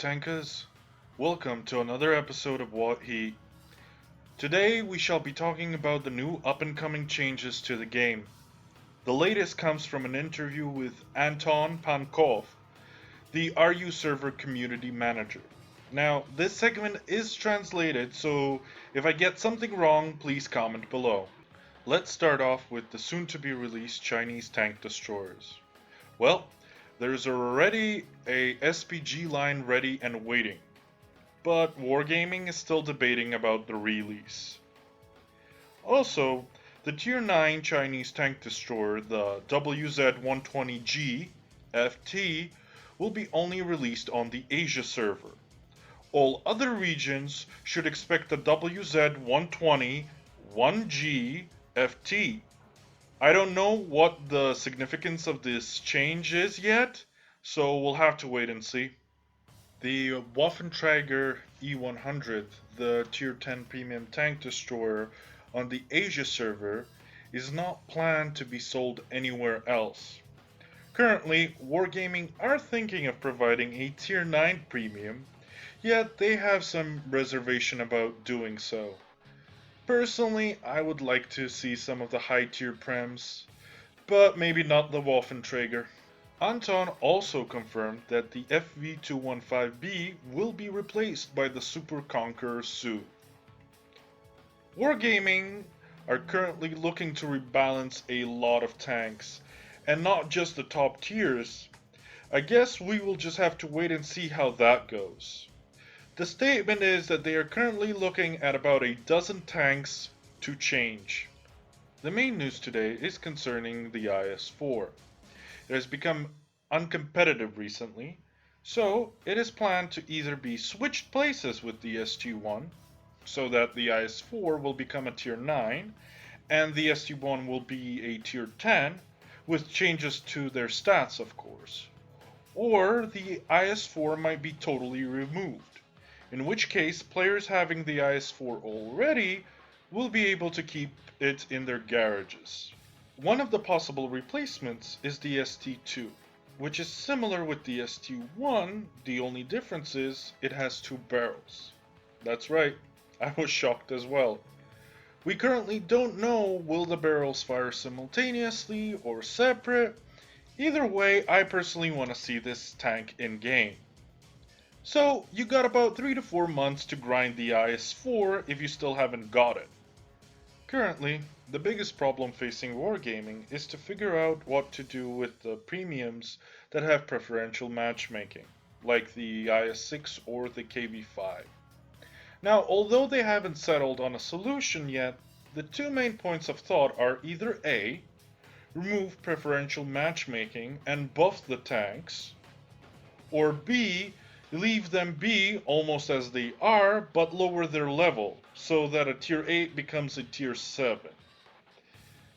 tankers. Welcome to another episode of WOT RU. Today we shall be talking about the new up-and-coming changes to the game. The latest comes from an interview with Anton Pankov, the RU server community manager. Now, this segment is translated, so if I get something wrong, please comment below. Let's start off with the soon-to-be released Chinese tank destroyers. Well, there's already a SPG line ready and waiting, but Wargaming is still debating about the release. Also, the Tier 9 Chinese tank destroyer, the WZ-120G FT, will be only released on the Asia server. All other regions should expect the WZ-120 1G FT. I don't know what the significance of this change is yet, so we'll have to wait and see. The Waffenträger E100, the Tier 10 premium tank destroyer on the Asia server, is not planned to be sold anywhere else. Currently, Wargaming are thinking of providing a Tier 9 premium, yet they have some reservation about doing so. Personally, I would like to see some of the high tier prems, but maybe not the Waffenträger. Anton also confirmed that the FV215B will be replaced by the Super Conqueror Su. Wargaming are currently looking to rebalance a lot of tanks, and not just the top tiers. I guess we will just have to wait and see how that goes. The statement is that they are currently looking at about a dozen tanks to change. The main news today is concerning the IS4. It has become uncompetitive recently, so it is planned to either be switched places with the ST1, so that the IS4 will become a Tier 9, and the ST1 will be a Tier 10, with changes to their stats of course. Or the IS4 might be totally removed, in which case players having the IS4 already will be able to keep it in their garages. One of the possible replacements is the ST2, which is similar with the ST1, the only difference is it has two barrels. That's right, I was shocked as well. We currently don't know will the barrels fire simultaneously or separate. Either way, I personally want to see this tank in game. So you got about 3 to 4 months to grind the IS4 if you still haven't got it. Currently, the biggest problem facing Wargaming is to figure out what to do with the premiums that have preferential matchmaking, like the IS6 or the KV5. Now, although they haven't settled on a solution yet, the two main points of thought are either A, remove preferential matchmaking and buff the tanks, or B, leave them be almost as they are, but lower their level, so that a Tier 8 becomes a Tier 7.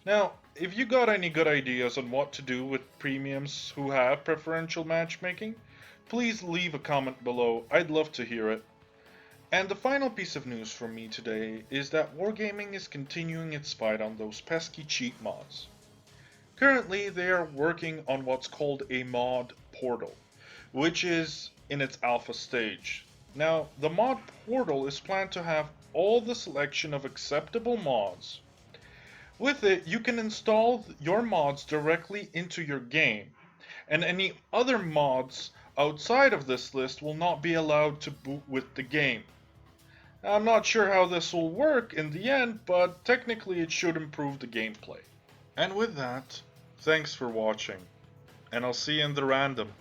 Now, if you got any good ideas on what to do with premiums who have preferential matchmaking, please leave a comment below, I'd love to hear it. And the final piece of news from me today is that Wargaming is continuing its fight on those pesky cheat mods. Currently, they are working on what's called a mod portal, which is in its alpha stage. Now, the mod portal is planned to have all the selection of acceptable mods. With it, you can install your mods directly into your game, and any other mods outside of this list will not be allowed to boot with the game. I'm not sure how this will work in the end, but technically it should improve the gameplay. And with that, thanks for watching, and I'll see you in the random.